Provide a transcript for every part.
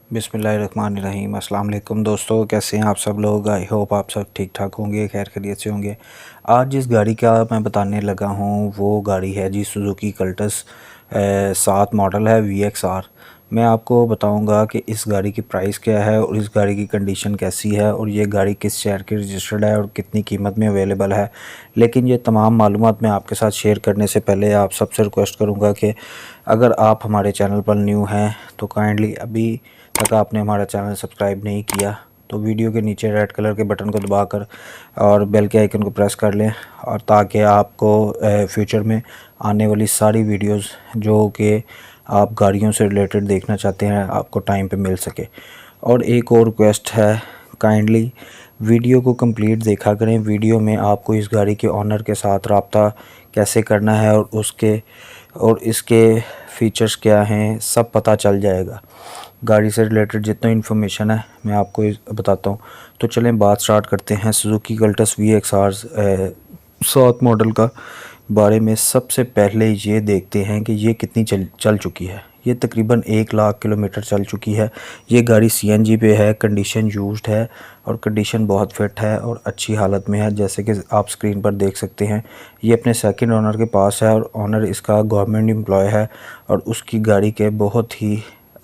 बिस्मिल्लाहिर्रहमानिर्रहीम। अस्सलाम वालेकुम दोस्तों, कैसे हैं आप सब लोग। आई होप आप सब ठीक ठाक होंगे, खैर खैरियत से होंगे। आज जिस गाड़ी का मैं बताने लगा हूँ वो गाड़ी है जी सुजुकी कल्टस 7 मॉडल है VXR। मैं आपको बताऊंगा कि इस गाड़ी की प्राइस क्या है और इस गाड़ी की कंडीशन कैसी है और ये गाड़ी किस शहर की रजिस्टर्ड है और कितनी कीमत में अवेलेबल है। लेकिन ये तमाम मालूमात मैं आपके साथ शेयर करने से पहले आप सबसे रिक्वेस्ट करूँगा कि अगर आप हमारे चैनल पर न्यू हैं तो काइंडली अभी तक आपने हमारा चैनल सब्सक्राइब नहीं किया तो वीडियो के नीचे रेड कलर के बटन को दबाकर और बेल के आइकन को प्रेस कर लें, और ताकि आपको फ्यूचर में आने वाली सारी वीडियोस जो कि आप गाड़ियों से रिलेटेड देखना चाहते हैं आपको टाइम पे मिल सके। और एक और रिक्वेस्ट है, काइंडली वीडियो को कंप्लीट देखा करें। वीडियो में आपको इस गाड़ी के ओनर के साथ रब्ता कैसे करना है और इसके फ़ीचर्स क्या हैं सब पता चल जाएगा। गाड़ी से रिलेटेड जितना इन्फॉर्मेशन है मैं आपको बताता हूँ। तो चलें बात स्टार्ट करते हैं सुजुकी कल्टस VXR 7 मॉडल का बारे में। सबसे पहले ये देखते हैं कि ये कितनी चल चुकी है। ये तकरीबन 1 लाख किलोमीटर चल चुकी है। ये गाड़ी CNG पे है, कंडीशन यूज्ड है और कंडीशन बहुत फिट है और अच्छी हालत में है, जैसे कि आप स्क्रीन पर देख सकते हैं। ये अपने सेकंड ओनर के पास है और ओनर इसका गवर्नमेंट एम्प्लॉय है और उसकी गाड़ी के बहुत ही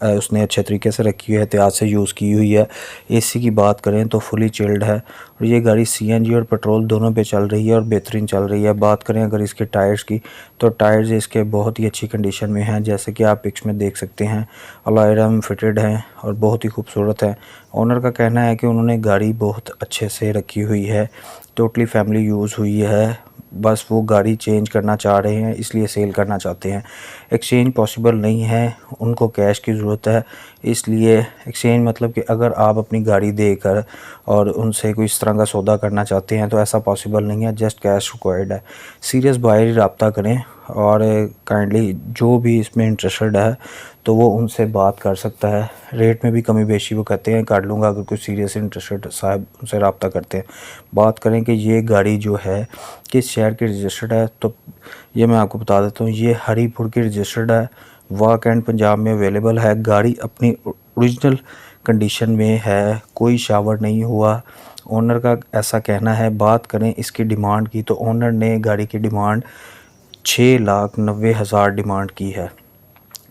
उसने अच्छे तरीके से रखी हुई है, एहतियात से यूज़ की हुई है। AC की बात करें तो फुली चिल्ड है और ये गाड़ी CNG और पेट्रोल दोनों पे चल रही है और बेहतरीन चल रही है। बात करें अगर इसके टायर्स की तो टायर्स इसके बहुत ही अच्छी कंडीशन में हैं, जैसे कि आप पिक्स में देख सकते हैं। अलॉय रिम फिटेड हैं और बहुत ही खूबसूरत है। ओनर का कहना है कि उन्होंने गाड़ी बहुत अच्छे से रखी हुई है, टोटली फैमिली यूज़ हुई है। बस वो गाड़ी चेंज करना चाह रहे हैं, इसलिए सेल करना चाहते हैं। एक्सचेंज पॉसिबल नहीं है, उनको कैश की ज़रूरत है। इसलिए एक्सचेंज मतलब कि अगर आप अपनी गाड़ी देकर और उनसे कोई इस तरह का सौदा करना चाहते हैं तो ऐसा पॉसिबल नहीं है, जस्ट कैश रिक्वायर्ड है। सीरियस बायर रब्ता करें और काइंडली जो भी इसमें इंटरेस्टेड है तो वो उनसे बात कर सकता है। रेट में भी कमी बेशी वो कहते हैं कर लूँगा, अगर कोई सीरियस इंटरेस्टेड साहब उनसे रब्ता करते हैं। बात करें कि ये गाड़ी जो है किस शहर की रजिस्टर्ड है तो ये मैं आपको बता देता हूँ। ये हरीपुर की रजिस्टर्ड है, वाक एंड पंजाब में अवेलेबल है। गाड़ी अपनी ओरिजिनल कंडीशन में है, कोई शावर नहीं हुआ, ओनर का ऐसा कहना है। बात करें इसकी डिमांड की तो ओनर ने गाड़ी की डिमांड 6,90,000 डिमांड की है।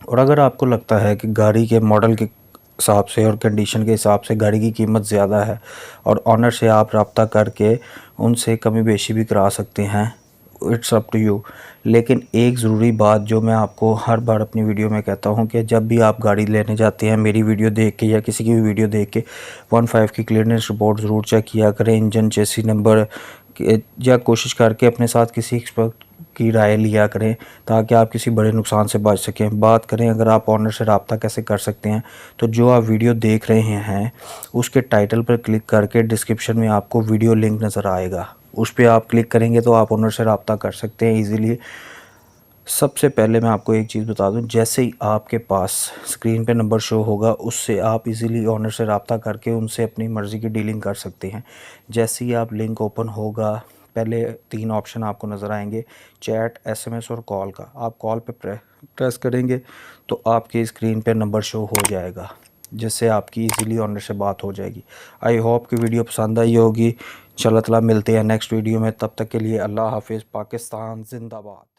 और अगर आपको लगता है कि गाड़ी के मॉडल के हिसाब से और कंडीशन के हिसाब से गाड़ी की कीमत ज़्यादा है और ऑनर से आप रब्ता करके उनसे कमी बेशी भी करा सकते हैं, इट्स अप टू यू। लेकिन एक ज़रूरी बात जो मैं आपको हर बार अपनी वीडियो में कहता हूं कि जब भी आप गाड़ी लेने जाते हैं मेरी वीडियो देख के या किसी की भी वीडियो देख के 1.5 की क्लियरेंस रिपोर्ट ज़रूर चेक किया करें, इंजन चेसी नंबर, या कोशिश करके अपने साथ किसी एक्सपर्ट की राय लिया करें ताकि आप किसी बड़े नुकसान से बच सकें। बात करें अगर आप ऑनर से रब्ता कैसे कर सकते हैं तो जो आप वीडियो देख रहे हैं उसके टाइटल पर क्लिक करके डिस्क्रिप्शन में आपको वीडियो लिंक नज़र आएगा, उस पर आप क्लिक करेंगे तो आप ऑनर से रब्ता कर सकते हैं ईज़िली। सबसे पहले मैं आपको एक चीज़ बता दूं, जैसे ही आपके पास स्क्रीन पे नंबर शो होगा उससे आप इजीली ओनर से रब्ता करके उनसे अपनी मर्ज़ी की डीलिंग कर सकते हैं। जैसे ही आप लिंक ओपन होगा पहले 3 ऑप्शन आपको नज़र आएंगे, चैट, SMS और कॉल का। आप कॉल पे प्रेस करेंगे तो आपकी स्क्रीन पे नंबर शो हो जाएगा, जिससे आपकी इजीली ओनर से बात हो जाएगी। आई होप कि वीडियो पसंद आई होगी। इंशाल्लाह ताला मिलते हैं नेक्स्ट वीडियो में, तब तक के लिए अल्लाह हाफिज़। पाकिस्तान जिंदाबाद।